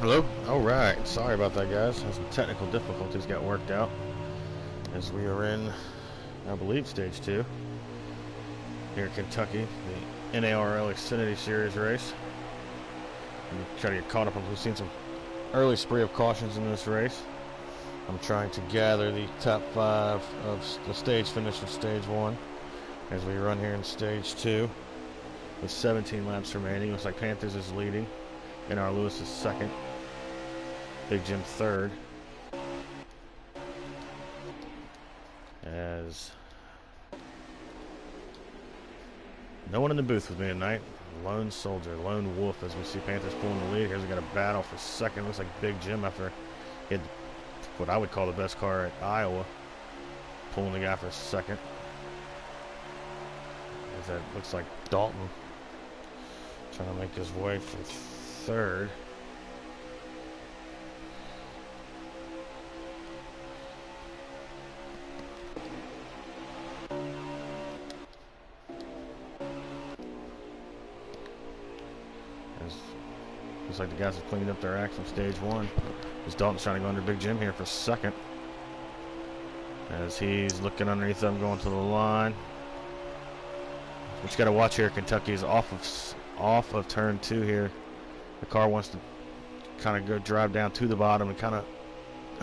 Hello? Alright, sorry about that, guys. Some technical difficulties got worked out as we are in, I believe, stage 2 here in Kentucky, the NARL Xfinity Series race. I'm trying to get caught up on. We've seen some early spree of cautions in this race. I'm trying to gather the top 5 of the stage finish of stage 1 as we run here in stage 2 with 17 laps remaining. Looks like Panthers is leading. NR Lewis is second. Big Jim third. As no one in the booth with me tonight. Lone soldier, lone wolf, as we see Panthers pulling the lead. Here's we got a battle for second. Looks like Big Jim, after he had what I would call the best car at Iowa, pulling the guy for second. As that looks like Dalton trying to make his way for third. Looks like the guys have cleaned up their act from stage 1. As Dalton's trying to go under Big Jim here for second. As he's looking underneath them, going to the line. What you got to watch here, Kentucky is off of turn 2 here. The car wants to kind of go drive down to the bottom and kind of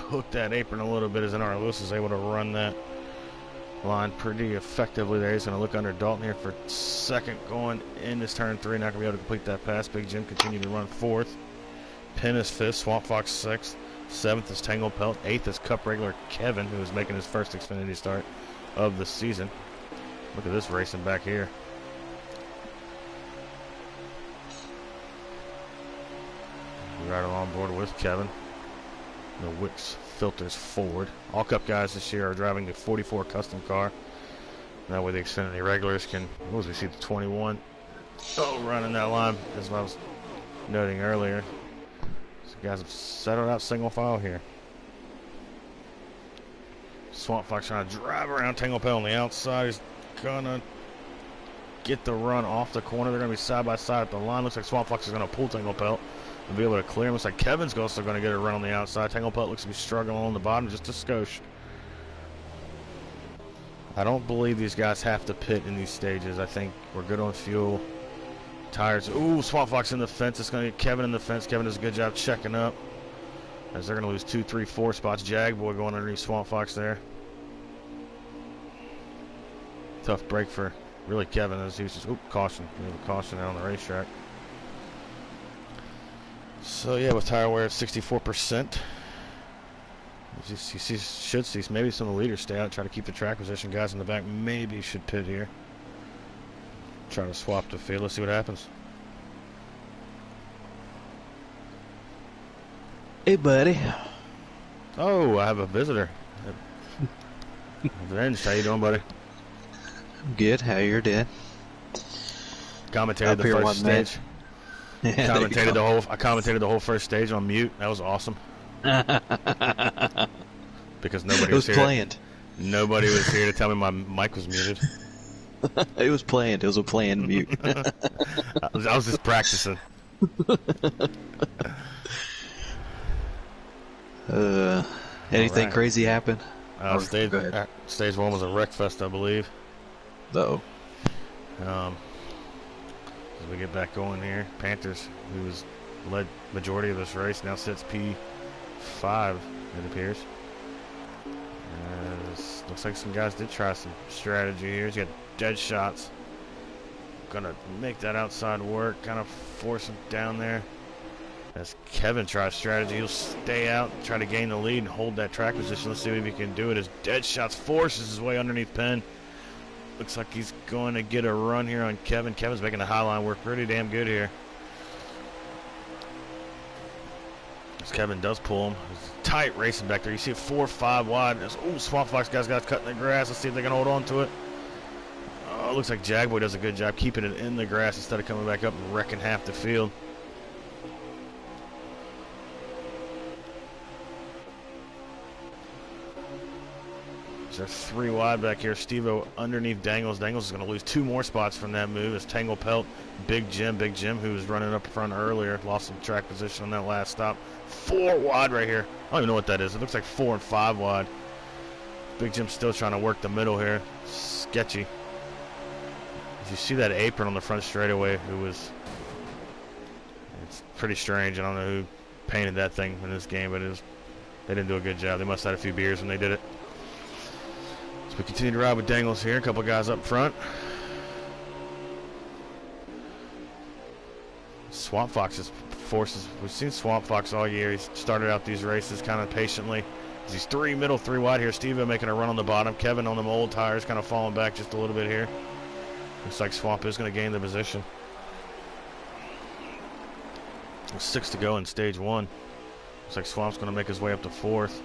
hook that apron a little bit, as NR Lewis is able to run that line pretty effectively there. He's going to look under Dalton here for second going in this turn 3. Not going to be able to complete that pass. Big Jim continuing to run 4th. Penn is 5th. Swamp Fox 6th. 7th is Tangle Pelt. 8th is Cup regular Kevin, who is making his first Xfinity start of the season. Look at this racing back here. Right along board with Kevin. The Wicks filters forward. All Cup guys this year are driving the 44 custom car. That way the Xfinity regulars can, what was we see, the 21. Oh, running that line, as I was noting earlier. So guys have settled out single file here. Swamp Fox trying to drive around Tangle Pelt on the outside. He's gonna get the run off the corner. They're gonna be side by side at the line. Looks like Swamp Fox is gonna pull Tangle Pelt and be able to clear him. Looks like Kevin's also going to get a run on the outside. Tangle Pelt looks to be struggling on the bottom just a skosh. I don't believe these guys have to pit in these stages. I think we're good on fuel. Tires. Ooh, Swamp Fox in the fence. It's going to get Kevin in the fence. Kevin does a good job checking up, as they're going to lose 2, 3, 4 spots. Jag Boy going underneath Swamp Fox there. Tough break for really Kevin, as he was just, caution. We have a caution out on the racetrack. So yeah, with tire wear at 64%, you should see maybe some of the leaders stay out, try to keep the track position. Guys in the back maybe should pit here. Try to swap the field. Let's see what happens. Hey, buddy. Oh, I have a visitor. Vince, how you doing, buddy? I'm good. How your dad? Commentated the first stage. I commentated the whole first stage on mute. That was awesome. Because nobody was here. Planned. Nobody was here to tell me my mic was muted. It was planned. It was a planned mute. I was just practicing. Anything right. Crazy happen? Stage 1 was a wreck fest, I believe. Uh-oh. As we get back going here, Panthers, who has led majority of this race, now sits P5, it appears. Looks like some guys did try some strategy here. He's got dead shots. Gonna make that outside work, kind of force him down there. As Kevin tries strategy, he'll stay out, try to gain the lead and hold that track position. Let's see if he can do it, as dead shots forces his way underneath Penn. Looks like he's going to get a run here on Kevin. Kevin's making the high line work pretty damn good here. As Kevin does pull him. It's tight racing back there. You see it 4 or 5 wide. Oh, Swamp Fox guys got cut in the grass. Let's see if they can hold on to it. Oh, looks like Jag Boy does a good job keeping it in the grass instead of coming back up and wrecking half the field. They're 3 wide back here. Steve-O underneath Dangles. Dangles is going to lose 2 more spots from that move. It's Tangle Pelt, Big Jim, who was running up front earlier, lost some track position on that last stop. 4 wide right here. I don't even know what that is. It looks like 4 and 5 wide. Big Jim's still trying to work the middle here. Sketchy. As you see that apron on the front straightaway, it's pretty strange. I don't know who painted that thing in this game, but they didn't do a good job. They must have had a few beers when they did it. So we continue to ride with Dangles here. A couple guys up front. Swamp Fox forces. We've seen Swamp Fox all year. He's started out these races kind of patiently. He's 3 middle, 3 wide here. Steve-O making a run on the bottom. Kevin on the old tires kind of falling back just a little bit here. Looks like Swamp is going to gain the position. 6 to go in stage 1. Looks like Swamp's going to make his way up to 4th.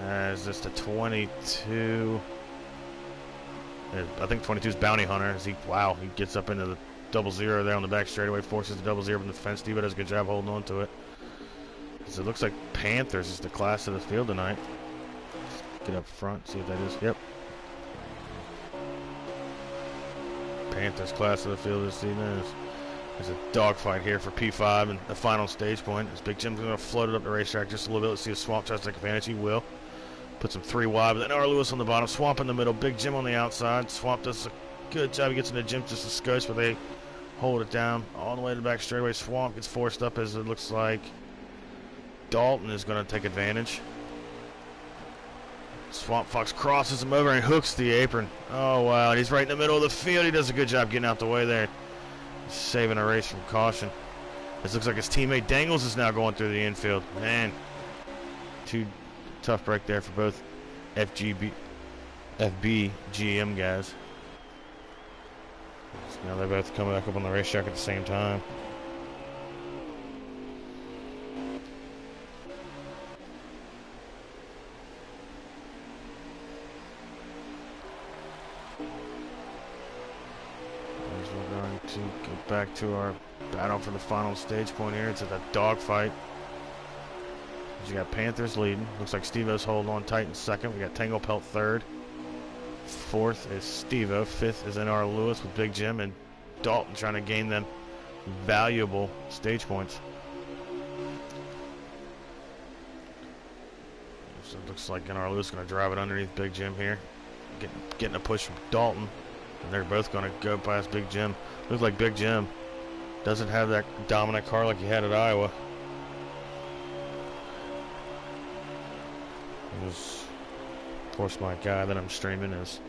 As this to 22. I think 22 is Bounty Hunter. He gets up into the 00 there on the back straightaway, forces the 00 from the fence. Steve does a good job holding on to it. So it looks like Panthers is the class of the field tonight. Get up front, see what that is. Yep. Panthers class of the field this evening. There's a dogfight here for P5 and the final stage point. As Big Jim's going to float it up the racetrack just a little bit. Let's see if Swamp tries to take advantage. He will. Puts him 3 wide, but then NARL Lewis on the bottom. Swamp in the middle. Big Jim on the outside. Swamp does a good job. He gets into Jim just a skosh, but they hold it down all the way to the back straightaway. Swamp gets forced up as it looks like Dalton is going to take advantage. Swamp Fox crosses him over and hooks the apron. Oh, wow. And he's right in the middle of the field. He does a good job getting out the way there. Saving a race from caution. This looks like his teammate Dangles is now going through the infield. Man, too tough break there for both FB GM guys. So now they're both coming back up on the racetrack at the same time. To get back to our battle for the final stage point here. It's at the dogfight. You got Panthers leading. Looks like Steve-O's holding on tight in 2nd. We got Tangle Pelt 3rd. 4th is Steve-O. 5th is NARL Lewis with Big Jim and Dalton trying to gain them valuable stage points. So it looks like NARL Lewis is going to drive it underneath Big Jim here. Getting a push from Dalton. And they're both going to go past Big Jim. Looks like Big Jim doesn't have that dominant car like he had at Iowa. Of course, my guy that I'm streaming is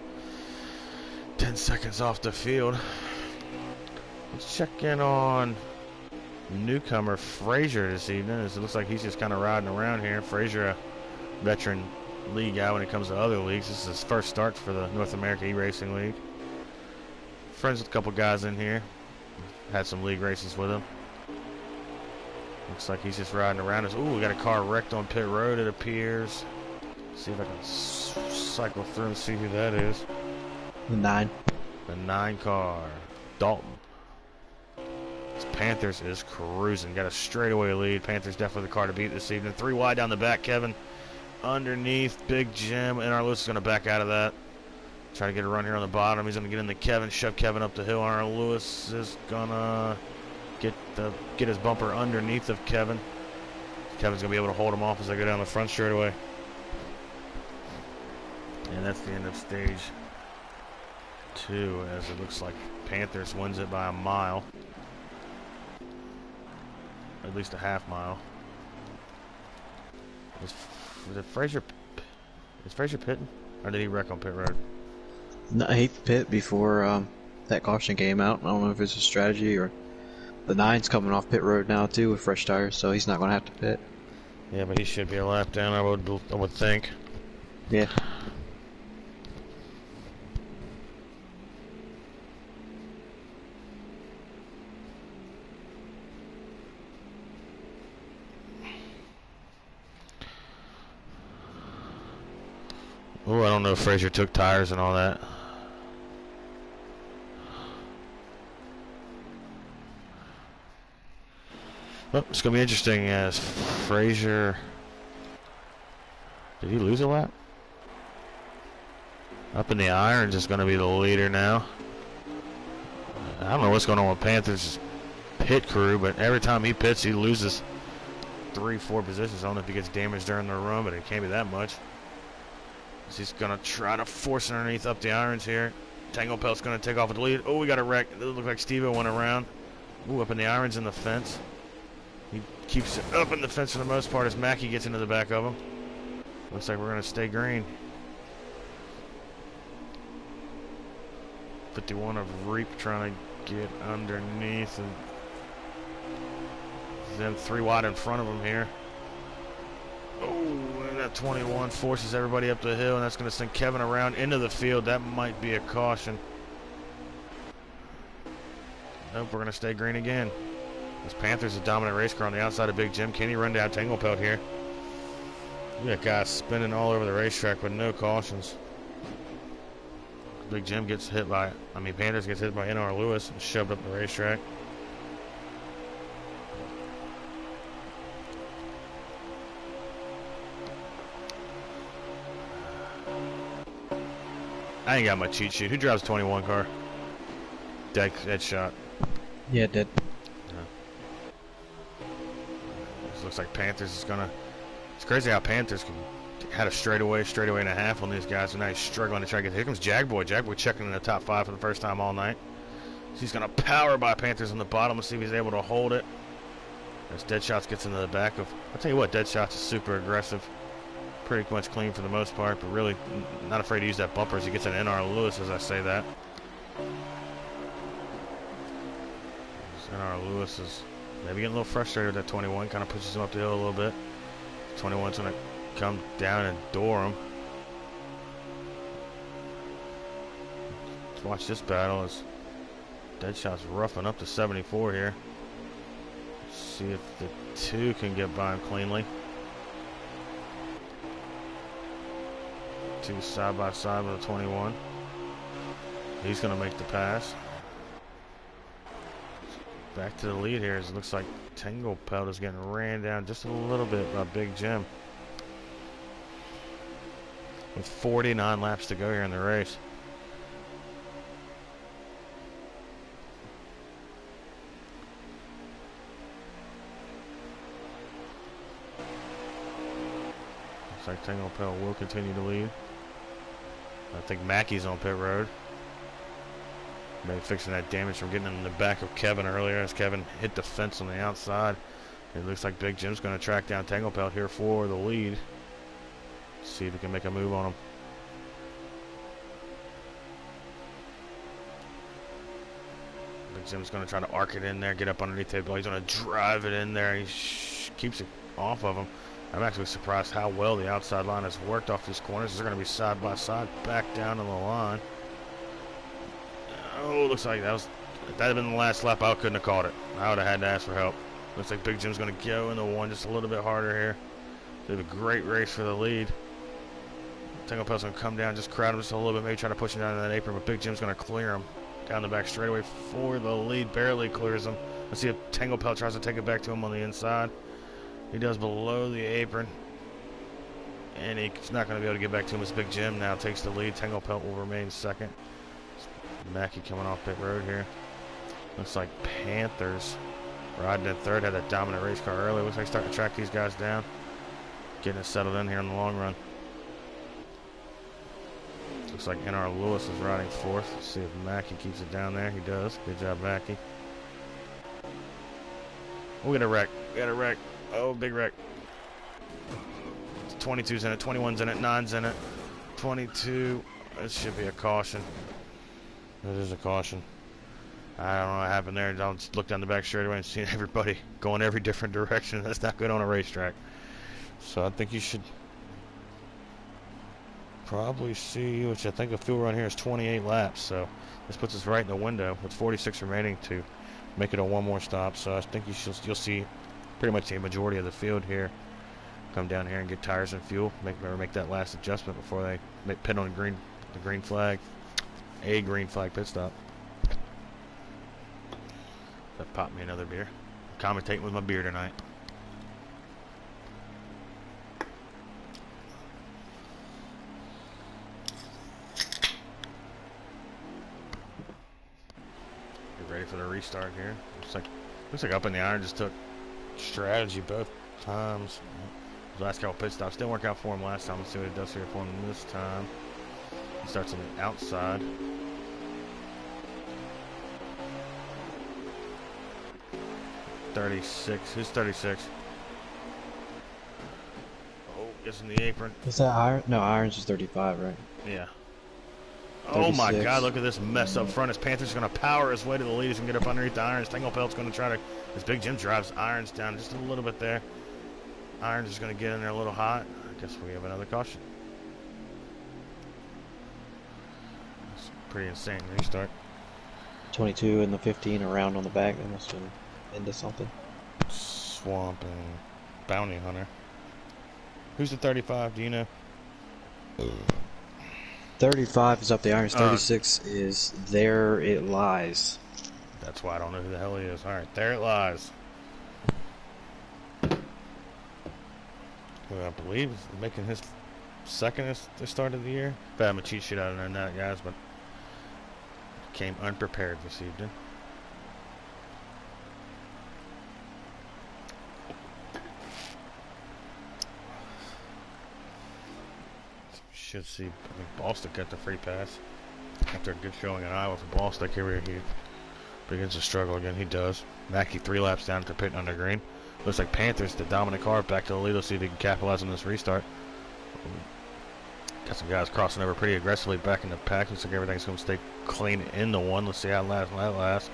10 seconds off the field. Let's check in on newcomer Frazier this evening. As it looks like he's just kind of riding around here. Frazier, a veteran league guy when it comes to other leagues. This is his first start for the North America eRacing League. Friends with a couple guys in here. Had some league races with him. Looks like he's just riding around. Ooh, we got a car wrecked on pit road, it appears. Let's see if I can cycle through and see who that is. The 9. The 9 car. Dalton. This Panthers is cruising. Got a straightaway lead. Panthers definitely the car to beat this evening. 3 wide down the back, Kevin. Underneath, Big Jim. And NARL Lewis is going to back out of that. Try to get a run here on the bottom. He's going to get into Kevin, shove Kevin up the hill. NARL Lewis is going to get his bumper underneath of Kevin. Kevin's going to be able to hold him off as they go down the front straightaway. And that's the end of stage 2, as it looks like Panthers wins it by a mile. At least a half mile. Is Frazier pitting? Or did he wreck on pit road? No, he pit before that caution came out. I don't know if it's a strategy or the 9's coming off pit road now too with fresh tires, so he's not going to have to pit. Yeah, but he should be a lap down, I would think. Yeah. Oh, I don't know if Frazier took tires and all that. Well, it's going to be interesting as Frazier... Did he lose a lap? Up in the irons is going to be the leader now. I don't know what's going on with Panthers' pit crew, but every time he pits, he loses 3-4 positions. I don't know if he gets damaged during the run, but it can't be that much. He's going to try to force it underneath up the irons here. Tango Pelt's going to take off with the lead. Oh, we got a wreck. It looked like Steve-O went around. Ooh, up in the irons in the fence. He keeps it up in the fence for the most part as Mackey gets into the back of him. Looks like we're going to stay green. 51 of Reap trying to get underneath, and then 3 wide in front of him here. Oh, and that 21 forces everybody up the hill, and that's going to send Kevin around into the field. That might be a caution. Nope, we're going to stay green again. This Panthers a dominant race car on the outside of Big Jim. Can he run down Tangle Pelt here? We got guys spinning all over the racetrack with no cautions. Big Jim gets hit by, Panthers gets hit by NR Lewis and shoved up the racetrack. I ain't got my cheat sheet. Who drives 21 car? Dead shot. Yeah, dead. This looks like Panthers is gonna. It's crazy how Panthers had a straightaway and a half on these guys, and now he's struggling to try to get. Here comes Jagboy. Jagboy checking in the top 5 for the first time all night. So he's gonna power by Panthers on the bottom. Let's see if he's able to hold it. As Deadshots gets into the back of. I'll tell you what, Deadshots is super aggressive. Pretty much clean for the most part, but really not afraid to use that bumper as he gets an NR Lewis as I say that. NR Lewis is maybe getting a little frustrated with that 21, kind of pushes him up the hill a little bit. 21's going to come down and door him. Let's watch this battle as Deadshot's roughing up to 74 here. Let's see if the 2 can get by him cleanly. 2 side by side with a 21. He's going to make the pass. Back to the lead here as it looks like Tangle Pelt is getting ran down just a little bit by Big Jim. With 49 laps to go here in the race. Looks like Tangle Pelt will continue to lead. I think Mackey's on pit road. Maybe fixing that damage from getting in the back of Kevin earlier as Kevin hit the fence on the outside. It looks like Big Jim's going to track down Tangle Pelt here for the lead. See if he can make a move on him. Big Jim's going to try to arc it in there, get up underneath it. He's going to drive it in there. He keeps it off of him. I'm actually surprised how well the outside line has worked off these corners. They're going to be side by side back down to the line. Oh, looks like that had been the last lap. I couldn't have caught it. I would have had to ask for help. Looks like Big Jim's going to go in the 1 just a little bit harder here. They have a great race for the lead. Tangle Pelt's going to come down, just crowd him just a little bit, maybe try to push him down to that apron, but Big Jim's going to clear him down the back straightaway for the lead. Barely clears him. Let's see if Tangle Pelt tries to take it back to him on the inside. He does below the apron. And he's not going to be able to get back to him as Big Jim now takes the lead. Tangle Pelt will remain second. Mackey coming off pit road here. Looks like Panthers riding in third. Had that dominant race car early. Looks like starting to track these guys down. Getting it settled in here in the long run. Looks like NR Lewis is riding fourth. Let's see if Mackey keeps it down there. He does. Good job, Mackey. We got a wreck. We got a wreck. Oh, big wreck. 22's in it. 21's in it. 9's in it. 22. This should be a caution. It is a caution. I don't know what happened there. I'll just look down the back straightaway and see everybody going every different direction. That's not good on a racetrack. So I think you should probably see, which I think the fuel run here is 28 laps. So this puts us right in the window with 46 remaining to make it a 1 more stop. So I think you'll see pretty much the majority of the field here come down here and get tires and fuel. Make that last adjustment before they pit on the green flag. A green flag pit stop. That popped me another beer. I'm commentating with my beer tonight. ready for the restart here. Looks like Up in the Iron just took strategy both times. His last couple pit stops didn't work out for him last time. Let's see what it does here for him this time. He starts on the outside. .36. Who's 36? Oh, gets in the apron. Is that Iron? No, Irons is 35, right? Yeah. 36. Oh my God! Look at this mess up front. As Panthers going to power his way to the lead. He's going to get up underneath the Irons. Tanglepelt's going to try to. As Big Jim drives Irons down just a little bit there. Irons is going to get in there a little hot. I guess we have another caution. That's pretty insane restart. 22 and the 15 around on the back. They must have been into something. Swamp and Bounty Hunter. Who's the 35? Do you know? 35 is up the Irons. 36 is There It Lies. That's why I don't know who the hell he is. All right, There It Lies. Who I believe is making his second at the start of the year. If I have a cheat sheet, I don't know that, guys, but came unprepared this evening. Should see, I think Ballstick got the free pass after a good showing in Iowa for Ballstick. Here he begins to struggle again. He does. Mackey 3 laps down to pit under green. Looks like Panthers, the dominant car, back to the lead. Let's see if they can capitalize on this restart. Got some guys crossing over pretty aggressively back in the pack. Looks like everything's going to stay clean in the one. Let's see how that lasts.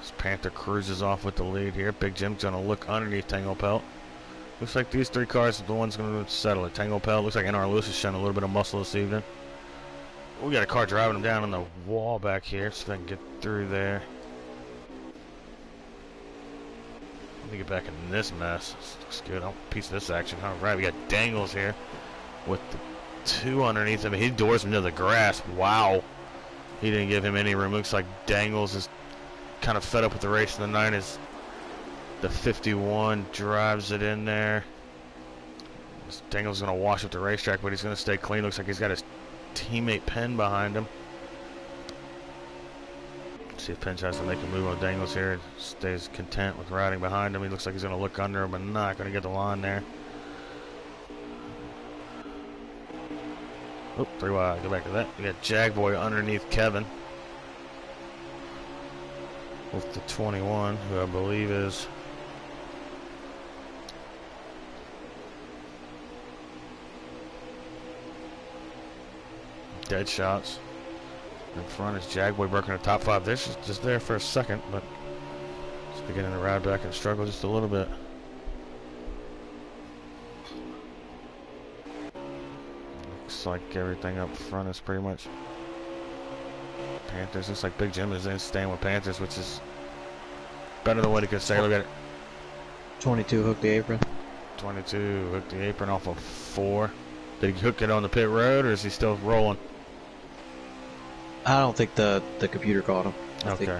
This Panther cruises off with the lead here. Big Jim's going to look underneath Tanglepelt. Looks like these 3 cars are the ones going to settle it. Tanglepelt, looks like NARL is showing a little bit of muscle this evening. We got a car driving him down on the wall back here, so they can get through there. Let me get back in this mess. This looks good. I'll piece of this action. All right, we got Dangles here with the 2 underneath him. He doors him to the grass. Wow. He didn't give him any room. Looks like Dangles is kind of fed up with the race. And the 9 is the 51. Drives it in there. Dangles is going to wash up the racetrack, but he's going to stay clean. Looks like he's got his teammate Penn behind him. See if Penn tries to make a move on Dangles here. Stays content with riding behind him. He looks like he's going to look under him, but not going to get the line there. Oh, 3 wide. Go back to that. We got Jagboy underneath Kevin with the 21, who I believe is Dead Shots. In front is Jagboy working the top 5. This is just there for a second, but it's beginning to ride back and struggle just a little bit. Looks like everything up front is pretty much Panthers. Looks like Big Jim is in staying with Panthers, which is better than what he could say. Look at it. 22 hooked the apron. 22 hooked the apron off of 4. Did he hook it on the pit road, or is he still rolling? I don't think the computer caught him. Okay.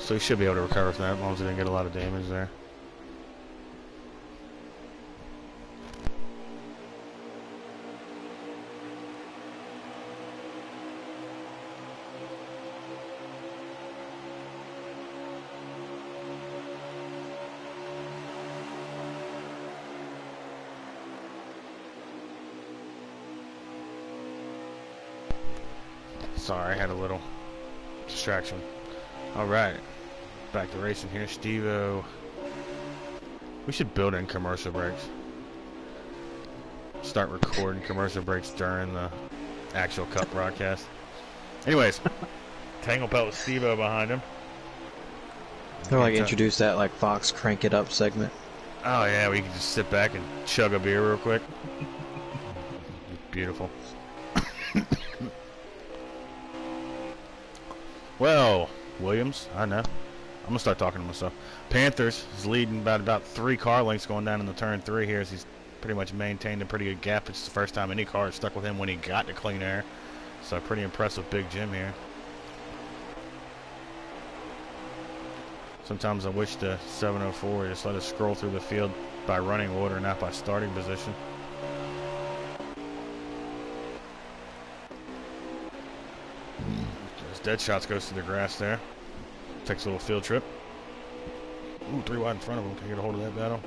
So he should be able to recover from that as long as he didn't get a lot of damage there. Sorry, I had a little distraction. Alright, back to racing here. Steve-O. We should build in commercial breaks. Start recording commercial breaks during the actual Cup broadcast. Anyways, Tanglepelt with Steve-O behind him. They're like introduce that like Fox Crank It Up segment. Oh yeah, we can just sit back and chug a beer real quick. Beautiful. Well, Williams, I know. I'm going to start talking to myself. Panthers is leading by about 3 car lengths going down in the turn 3 here as he's pretty much maintained a pretty good gap. It's the first time any car has stuck with him when he got to clean air. So pretty impressive Big Jim here. Sometimes I wish the 704 would just let us scroll through the field by running order, not by starting position. Dead shots goes to the grass there. Takes a little field trip. Ooh, 3 wide in front of him. Can he get a hold of that battle?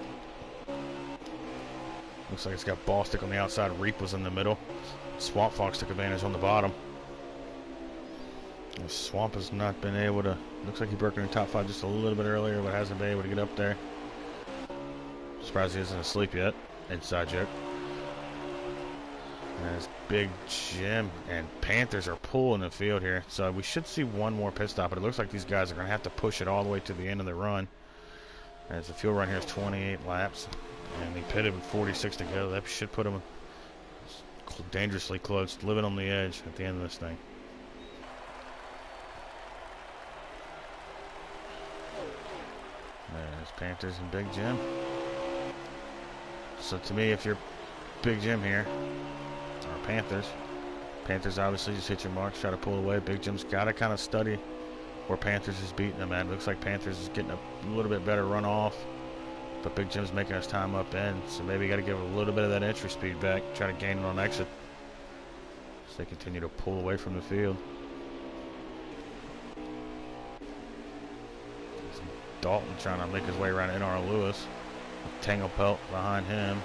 Looks like it's got Ball Stick on the outside. Reap was in the middle. Swamp Fox took advantage on the bottom. And Swamp has not been able to. Looks like he broke in the top 5 just a little bit earlier, but hasn't been able to get up there. Surprised he isn't asleep yet. Inside joke. And there's Big Jim and Panthers are pulling the field here. So we should see one more pit stop, but it looks like these guys are going to have to push it all the way to the end of the run. As the field run here is 28 laps. And he pitted with 46 to go. That should put him dangerously close, living on the edge at the end of this thing. There's Panthers and Big Jim. So to me, if you're Big Jim here, or Panthers obviously just hit your marks, try to pull away. Big Jim's got to kind of study where Panthers is beating them at. It looks like Panthers is getting a little bit better run off, but Big Jim's making his time up in, so maybe you got to give a little bit of that entry speed back, try to gain it on exit as they continue to pull away from the field. Dalton trying to make his way around NR Lewis. Tangle Pelt behind him.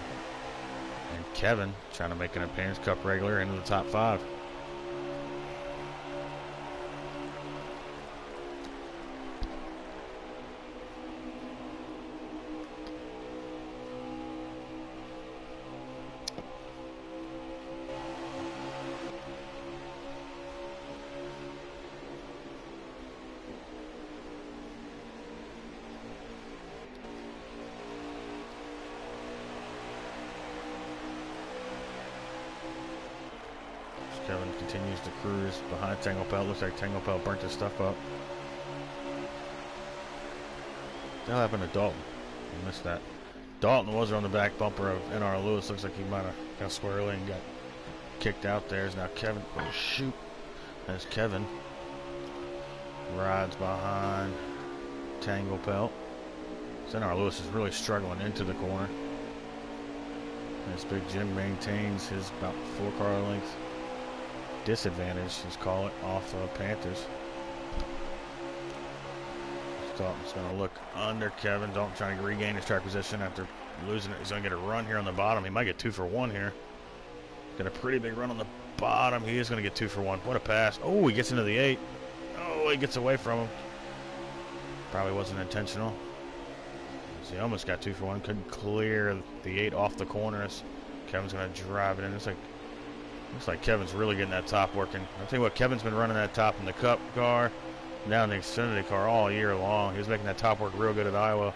And Kevin trying to make an appearance, Cup regular, into the top 5. Kevin continues to cruise behind Tangle Pelt. Looks like Tangle Pelt burnt his stuff up. What happened to Dalton? I missed that. Dalton was on the back bumper of NR Lewis. Looks like he might have got squirrely and got kicked out there. Is now Kevin. Oh, shoot. As Kevin rides behind Tangle Pelt. So NR Lewis is really struggling into the corner. As Big Jim maintains his about 4-car length disadvantage, let's call it, off of Panthers. Dalton's going to look under Kevin. Dalton trying to regain his track position after losing it. He's going to get a run here on the bottom. He might get 2 for 1 here. Got a pretty big run on the bottom. He is going to get 2 for 1. What a pass. Oh, he gets into the 8. Oh, he gets away from him. Probably wasn't intentional. He almost got 2 for 1. Couldn't clear the 8 off the corners. Kevin's going to drive it in. Looks like Kevin's really getting that top working. I'll tell you what, Kevin's been running that top in the Cup car, now in the Xfinity car all year long. He was making that top work real good at Iowa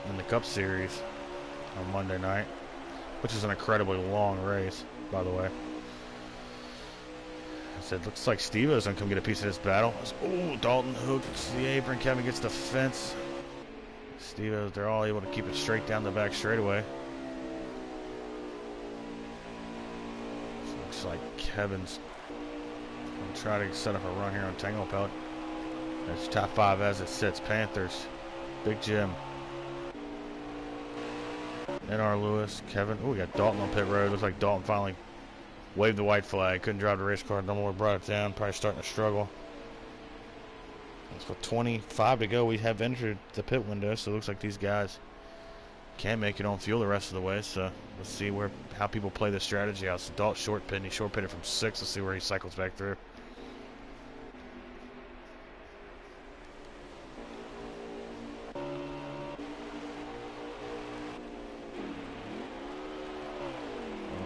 in the Cup Series on Monday night, which is an incredibly long race, by the way. I said, looks like Steve-O's going to come get a piece of this battle. Oh, Dalton hooks the apron. Kevin gets the fence. Steve-O's, they're all able to keep it straight down the back straightaway. Like Kevin's going to try to set up a run here on Tangle Pelt. That's top 5 as it sits. Panthers, Big Jim, NR Lewis, Kevin. Oh, we got Dalton on pit road. Looks like Dalton finally waved the white flag. Couldn't drive the race car. No more, brought it down. Probably starting to struggle. So 25 to go. We have entered the pit window, so it looks like these guys can't make it on fuel the rest of the way. So let's see how people play this strategy out. So Dalton short pit, and he short pitted from 6. Let's see where he cycles back through. I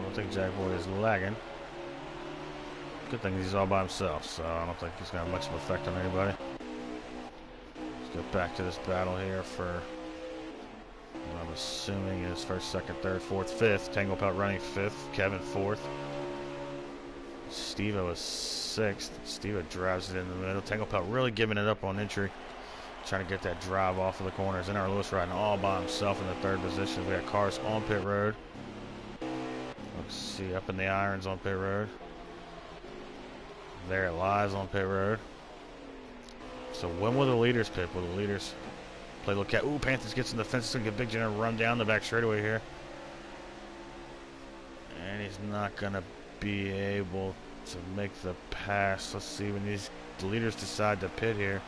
don't think Jack Boy is lagging. Good thing he's all by himself, so I don't think he's going to have much of an effect on anybody. Let's get back to this battle here for, I'm assuming, is 1st, 2nd, 3rd, 4th, 5th. Tangle Pelt running 5th. Kevin 4th. Steve-O is 6th. Steve-O drives it in the middle. Tangle Pelt really giving it up on entry. Trying to get that drive off of the corners. NR Lewis riding all by himself in the 3rd position. We got cars on pit road. Let's see, up in the irons on pit road. There it lies on pit road. So when will the leaders pit? Will the leaders play a little cat? Ooh, Panthers gets in the fence. It's going to get Big Jenner run down the back straightaway here. And he's not going to be able to make the pass. Let's see when these leaders decide to pit here.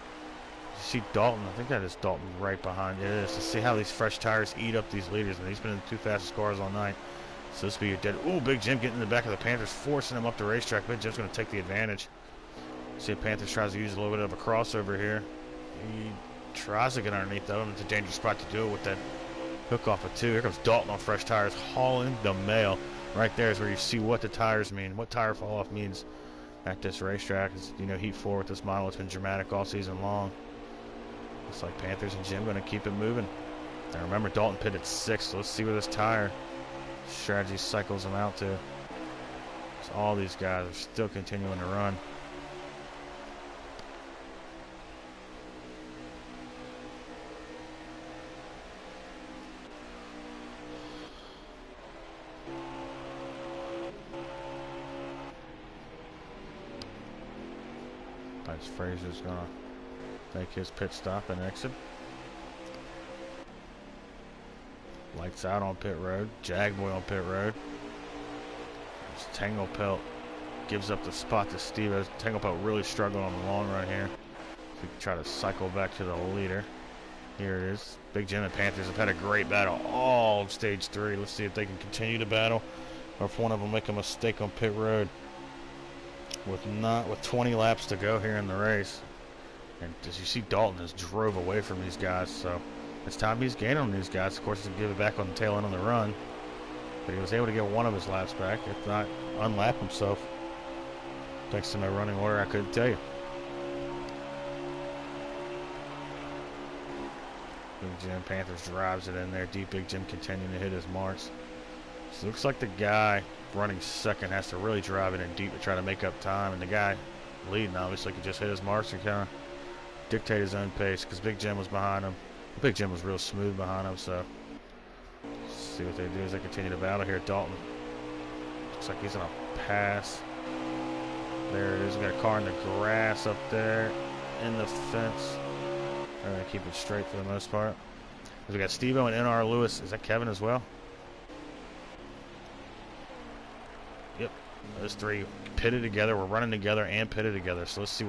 You see Dalton. I think that is Dalton right behind. It is. Let's see how these fresh tires eat up these leaders. And he's been in the 2 fastest cars all night. So this will be your dead. Ooh, Big Jim getting in the back of the Panthers, forcing him up the racetrack. Big Jim's going to take the advantage. See if Panthers tries to use a little bit of a crossover here. He tries to get underneath though, and it's a dangerous spot to do it with that hook off of 2. Here comes Dalton on fresh tires, hauling the mail. Right there is where you see what the tires mean, what tire fall off means at this racetrack. It's, you know, Heat 4 with this model. It's been dramatic all season long. Looks like Panthers and Jim going to keep it moving. And remember, Dalton pitted 6th, so let's see where this tire strategy cycles them out to. So all these guys are still continuing to run. Fraser's gonna make his pit stop and exit. Lights out on pit road. Jagboy on pit road. There's Tanglepelt gives up the spot to Steve. Tanglepelt really struggled on the long run here. So we can try to cycle back to the leader. Here it is. Big Jim and Panthers have had a great battle all of stage 3. Let's see if they can continue to battle or if one of them make a mistake on pit road. With 20 laps to go here in the race, and as you see, Dalton has drove away from these guys, so it's time he's gaining on these guys. Of course, to give it back on the tail end of the run, but he was able to get one of his laps back, if not unlap himself. Thanks to my running order, I couldn't tell you. Big Jim Panthers drives it in there. Deep Big Jim continuing to hit his marks. So it looks like the guy running second has to really drive it in deep to try to make up time, and the guy leading obviously could just hit his marks and kind of dictate his own pace because Big Jim was behind him. Big Jim was real smooth behind him, so let's see what they do as they continue to battle here. Dalton looks like he's gonna pass. There it is. We got a car in the grass up there in the fence. They're gonna keep it straight for the most part. We got Steve-O and NR Lewis. Is that Kevin as well? Yep, those 3 pitted together. We're running together and pitted together. So let's see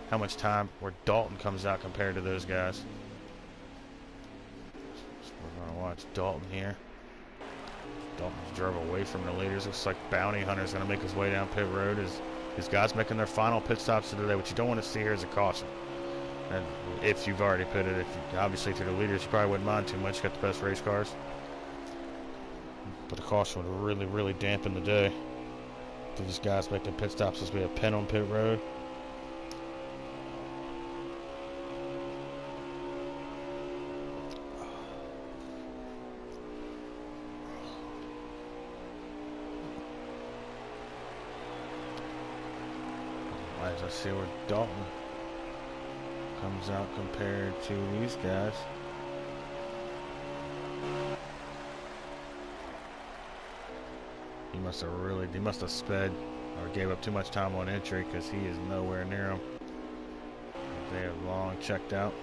how much time where Dalton comes out compared to those guys. So we're gonna watch Dalton here. Dalton's drove away from the leaders. Looks like Bounty Hunter's gonna make his way down pit road as his guys making their final pit stops of the day. What you don't want to see here is a caution. And if you've already pitted, obviously through the leaders, you probably wouldn't mind too much. You got the best race cars. But the caution would really, really dampen the day. For these guys making pit stops as we have Penn on pit road. As I see where Dalton comes out compared to these guys. He must have sped or gave up too much time on entry because he is nowhere near them. They have long checked out.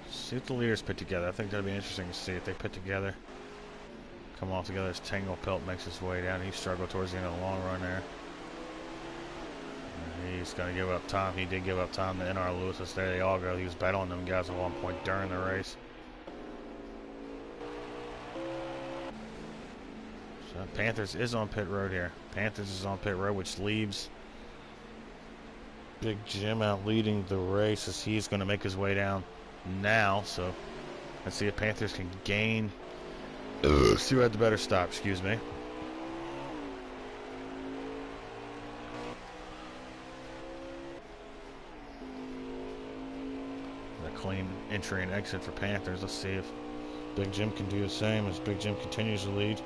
See if the leaders pit together. I think that'll be interesting to see if they pit together. Come all together as Tanglepelt makes his way down. He struggled towards the end of the long run there. And he's going to give up time. He did give up time to NR Lewis. There they all go. He was battling them guys at one point during the race. Panthers is on pit road here. Panthers is on pit road, which leaves Big Jim out leading the race as he's going to make his way down now. So let's see if Panthers can gain. See who had the better stop, excuse me. A clean entry and exit for Panthers. Let's see if Big Jim can do the same as Big Jim continues to lead.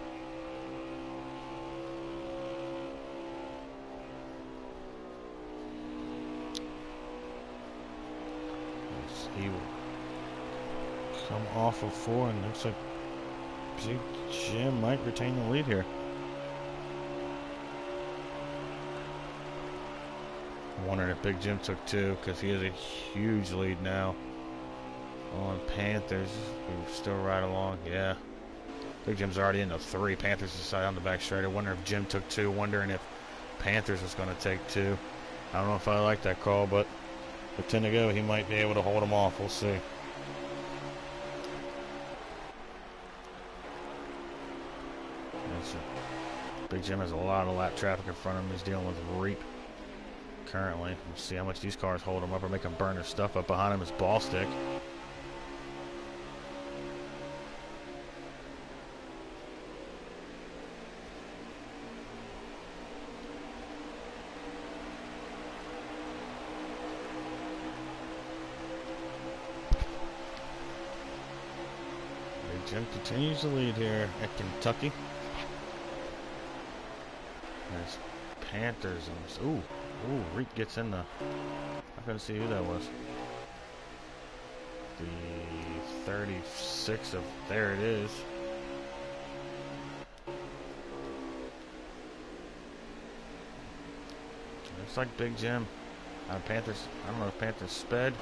He will come off of 4 and looks like Big Jim might retain the lead here. I'm wondering if Big Jim took 2 because he has a huge lead now on Panthers. We're still right along, yeah. Big Jim's already in the 3. Panthers decided on the back straight. I wonder if Jim took 2. Wondering if Panthers was going to take 2. I don't know if I like that call, but with 10 to go, he might be able to hold them off. We'll see. Big Jim has a lot of lap traffic in front of him. He's dealing with reap currently. We'll see how much these cars hold him up or make him burn their stuff up. Behind him is Ball Stick. Big Jim continues to lead here at Kentucky. There's Panthers and Reap gets in the. I couldn't see who that was. The 36 of there it is. Looks like Big Jim. Panthers. I don't know if Panthers sped.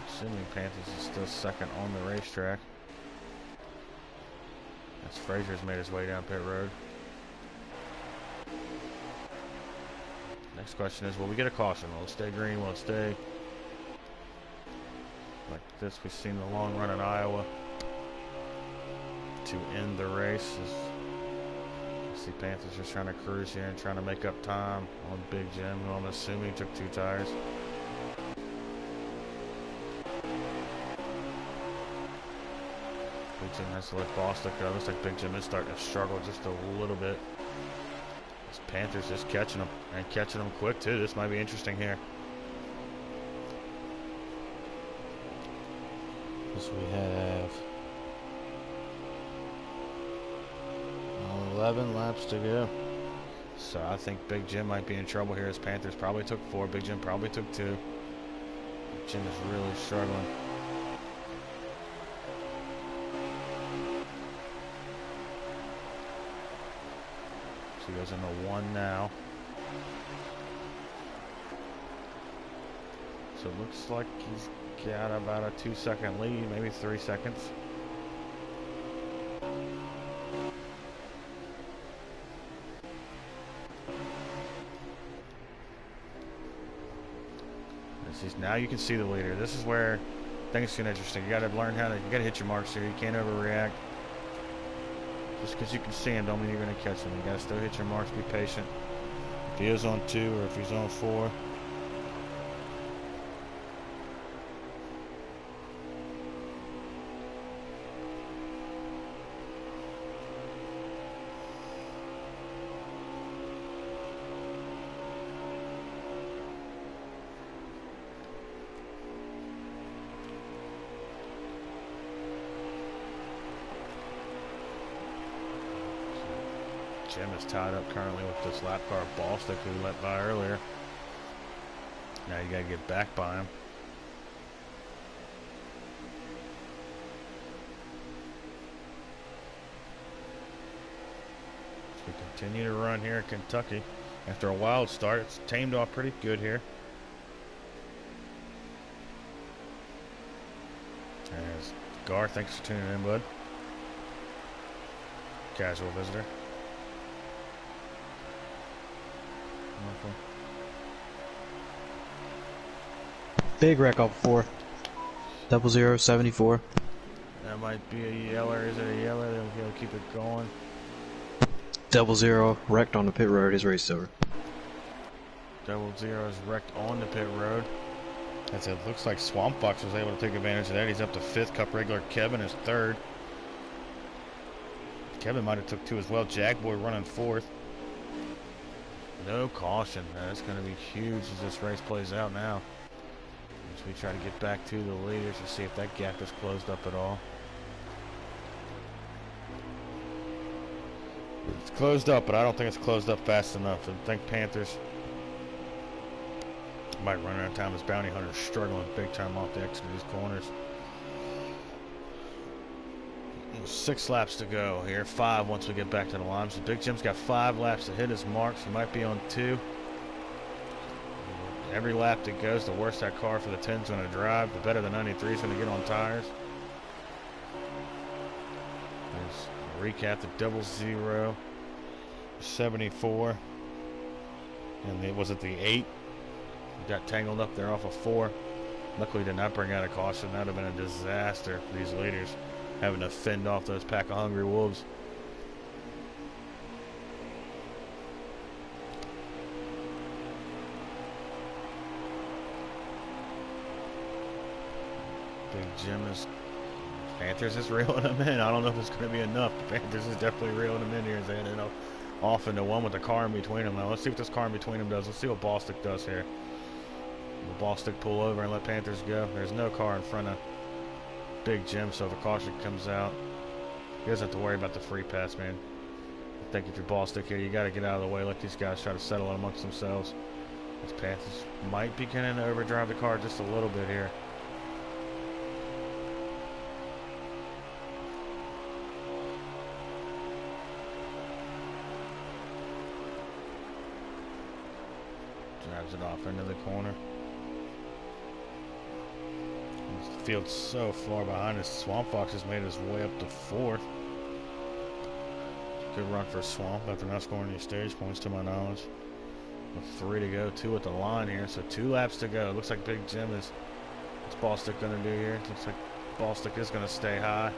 Assuming Panthers is still second on the racetrack. As Frazier's made his way down pit road. Next question is, will we get a caution? Will it stay green? Will it stay like this? We've seen the long run in Iowa to end the race. I see Panthers just trying to cruise here and trying to make up time on Big Jim, who I'm assuming took 2 tires. Big Jim has to let Ball Stick go. Looks like Big Jim is starting to struggle just a little bit. This Panthers just catching him, and catching him quick too. This might be interesting here. This we have 11 laps to go. So I think Big Jim might be in trouble here as Panthers probably took 4. Big Jim probably took 2. Big Jim is really struggling. He goes into 1 now. So it looks like he's got about a 2-second lead, maybe 3 seconds. Now you can see the leader. This is where things get interesting. You got to learn how to. You got to hit your marks here. You can't overreact. Just because you can see him, don't mean you're going to catch him. You got to still hit your marks. Be patient. If he is on 2 or if he's on 4. Jim is tied up currently with this lap car Ball Stick who we let by earlier. Now you gotta get back by him. We continue to run here in Kentucky. After a wild start, it's tamed off pretty good here. There's Gar, thanks for tuning in, bud. Casual visitor. Big wreck off 4. 0074. That might be a yeller. Is it a yeller? They'll keep it going. 00 wrecked on the pit road. His race over. 00 is wrecked on the pit road. That's it. Looks like Swamp Fox was able to take advantage of that. He's up to 5th. Cup regular Kevin is 3rd. Kevin might have took 2 as well. Jackboy running 4th. No caution. That's going to be huge as this race plays out now. As we try to get back to the leaders to see if that gap is closed up at all. It's closed up, but I don't think it's closed up fast enough. I think Panthers might run out of time as Bounty Hunter's struggling big time off the exit of these corners. 6 laps to go here. 5 once we get back to the line. So Big Jim's got 5 laps to hit his marks. He might be on 2. every lap that goes, the worse that car for the 10's going to drive, the better the 93 is going to get on tires. There's a recap, the 00, 74, and it was at the 8. Got tangled up there off of 4. Luckily did not bring out a caution. That would have been a disaster for these leaders, having to fend off those pack of hungry wolves. Big Jim is... Panthers is reeling them in. I don't know if it's going to be enough. The Panthers is definitely reeling them in here as they end up off into one with the car in between them. Now let's see what this car in between them does. Let's see what Ballstick does here. Will Ballstick pull over and let Panthers go? There's no car in front of Big Jim, so if a caution comes out, he doesn't have to worry about the free pass, man. I think if you're Ballstick here, you got to get out of the way. Let these guys try to settle it amongst themselves. These Panthers might be getting to overdrive the car just a little bit here. Drives it off into the corner. The field's so far behind us. Swamp Fox has made his way up to 4th. Good run for Swamp after not scoring any stage points to my knowledge. With 3 to go, 2 at the line here, so 2 laps to go. Looks like Big Jim is, what's Ballstick going to do here? Looks like Ballstick is going to stay high,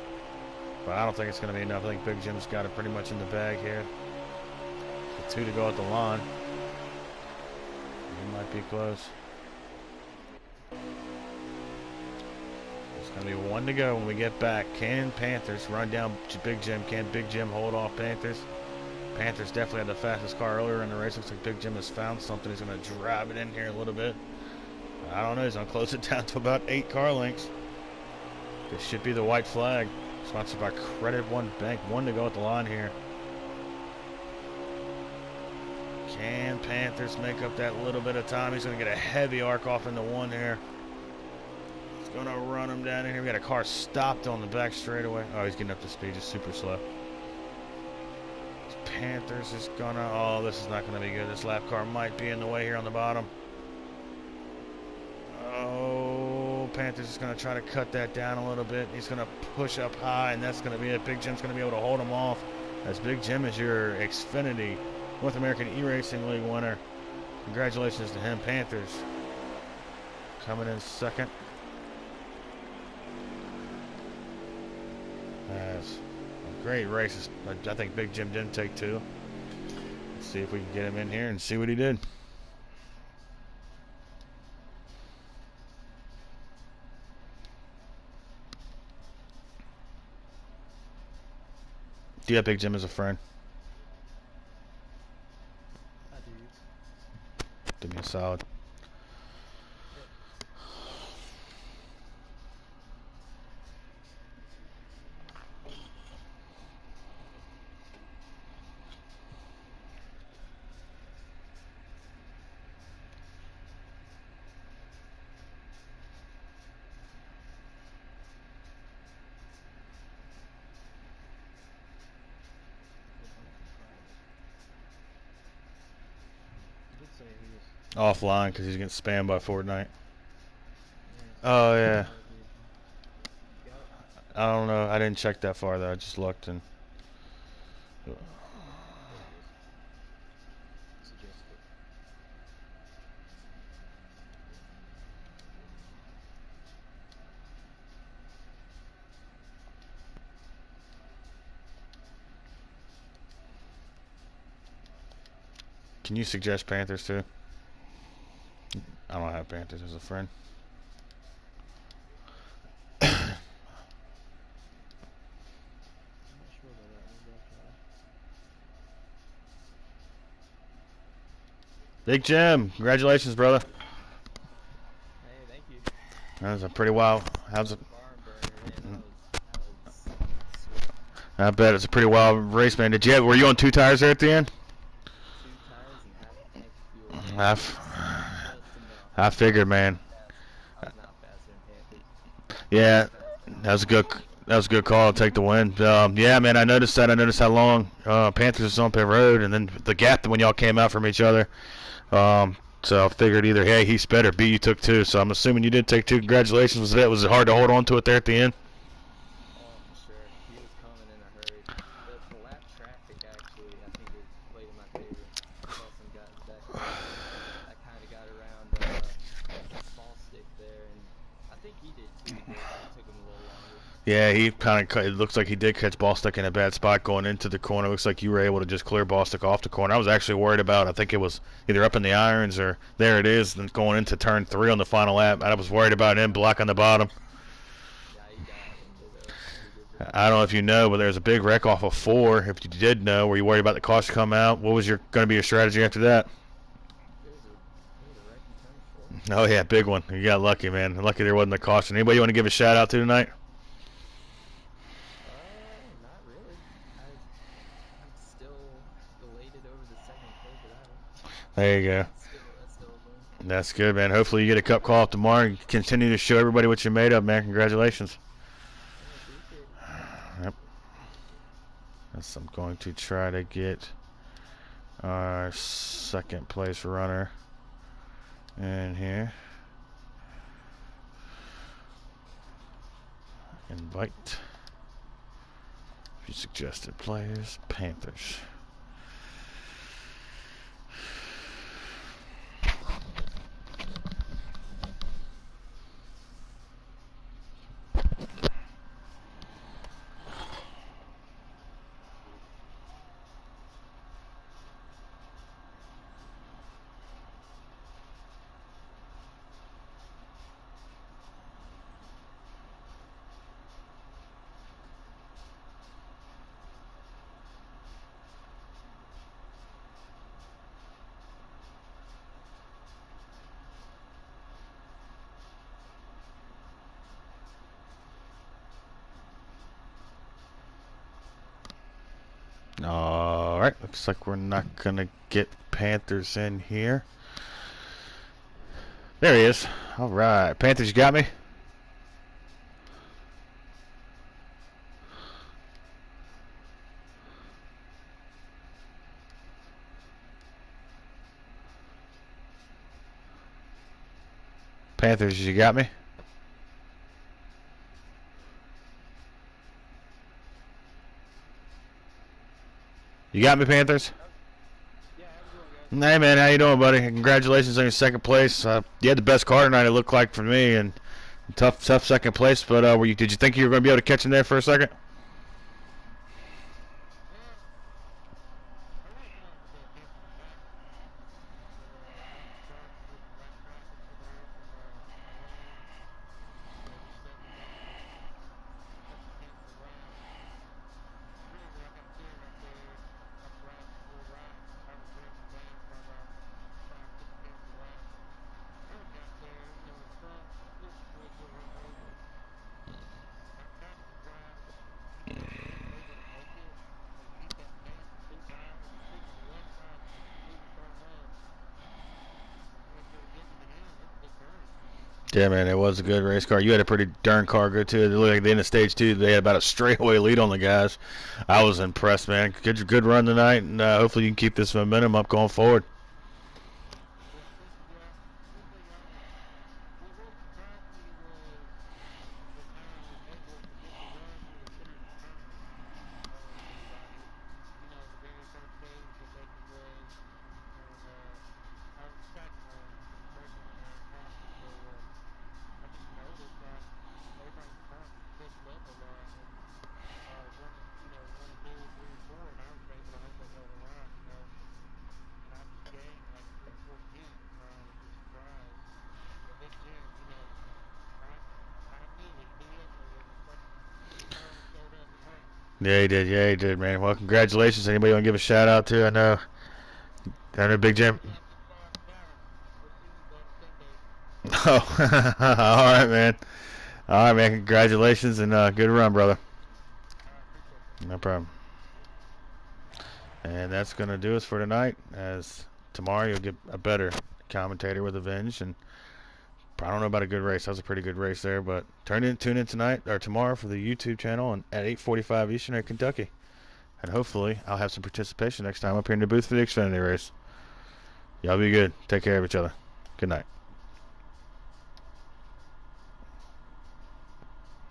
but I don't think it's going to be enough. I think Big Jim's got it pretty much in the bag here. So 2 to go at the line. He might be close. There's going to be 1 to go when we get back. Can Panthers run down Big Jim? Can Big Jim hold off Panthers? Panthers definitely had the fastest car earlier in the race. Looks like Big Jim has found something. He's going to drive it in here a little bit. I don't know. He's going to close it down to about 8 car lengths. This should be the white flag. Sponsored by Credit One Bank. 1 to go at the line here. Can Panthers make up that little bit of time? He's going to get a heavy arc off into 1 here. He's going to run him down in here. We got a car stopped on the back straightaway. Oh, he's getting up to speed. Just super slow. Panthers is going to... Oh, this is not going to be good. This lap car might be in the way here on the bottom. Oh, Panthers is going to try to cut that down a little bit. He's going to push up high, and that's going to be it. Big Jim's going to be able to hold him off, as Big Jim is your Xfinity North American eRacing League winner. Congratulations to him. Panthers coming in 2nd. As a great race. I think Big Jim didn't take 2. Let's see if we can get him in here and see what he did. Do you have Big Jim as a friend? I do. Do me a solid. Offline because he's getting spammed by Fortnite. Oh yeah. I don't know. I didn't check that far though. I just looked and. Can you suggest Panthers too? I don't have Panthers as a friend. Big Jim, congratulations, brother. Hey, thank you. That was a pretty wild. I bet it's a pretty wild race, man. Were you on 2 tires there at the end? 2 tires and half a tank of fuel. I figured, man. Yeah, that was a good call to take the win. Yeah, man, I noticed that. I noticed how long Panthers was on pit road, and then the gap when y'all came out from each other. So I figured either, hey, he sped or B, you took 2. So I'm assuming you did take 2. Congratulations. Was it hard to hold on to it there at the end? Oh, for sure. He was coming in a hurry. The lap traffic actually, I think it played in my favor. I saw some guys back there, and I kind of got around ball stick there, and I think he did too, but it took him a little longer. Yeah, he kind of. It looks like he did catch ball stick in a bad spot going into the corner. Looks like you were able to just clear ball stick off the corner. I was actually worried about. I think it was either up in the irons or there it is, and going into turn 3 on the final lap. I was worried about him blocking the bottom. Yeah, he dialed into though. Pretty good job. I don't know if you know, but there's a big wreck off of 4. If you did know, were you worried about the caution come out? What was going to be your strategy after that? There was a wreck in turn 4. Oh yeah, big one. You got lucky, man. Lucky there wasn't a caution. Anybody you want to give a shout out to tonight? Not really. I'm still elated over the second pole driver. There you go. That's still a win. That's good, man. Hopefully you get a cup call up tomorrow and continue to show everybody what you made of, man. Congratulations. Yeah, appreciate it. Yep. Yes, I'm going to try to get our second place runner in here. Invite. Few suggested players. Panthers. Alright, looks like we're not going to get Panthers in here. There he is. Alright, Panthers, you got me? Panthers, you got me? You got me, Panthers? Yeah, how's it going, guys? Hey, man, how you doing, buddy? Congratulations on your second place. You had the best car tonight, it looked like, for me, and tough second place. But did you think you were going to be able to catch him there for a second? Yeah, man, it was a good race car. You had a pretty darn car good too. It looked like at the end of stage 2, they had about a straightaway lead on the guys. I was impressed, man. Good run tonight, and hopefully you can keep this momentum up going forward. Yeah, he did. Yeah, he did, man. Well, congratulations. Anybody want to give a shout out to? I know Big Jim. Oh, all right, man. All right, man. Congratulations and good run, brother. No problem. And that's going to do us for tonight. As tomorrow you'll get a better commentator with Avenge. And I don't know about a good race. That was a pretty good race there. But tune in tonight or tomorrow for the YouTube channel and at 8:45 Eastern at Kentucky. And hopefully I'll have some participation next time up here in the booth for the Xfinity race. Y'all be good. Take care of each other. Good night.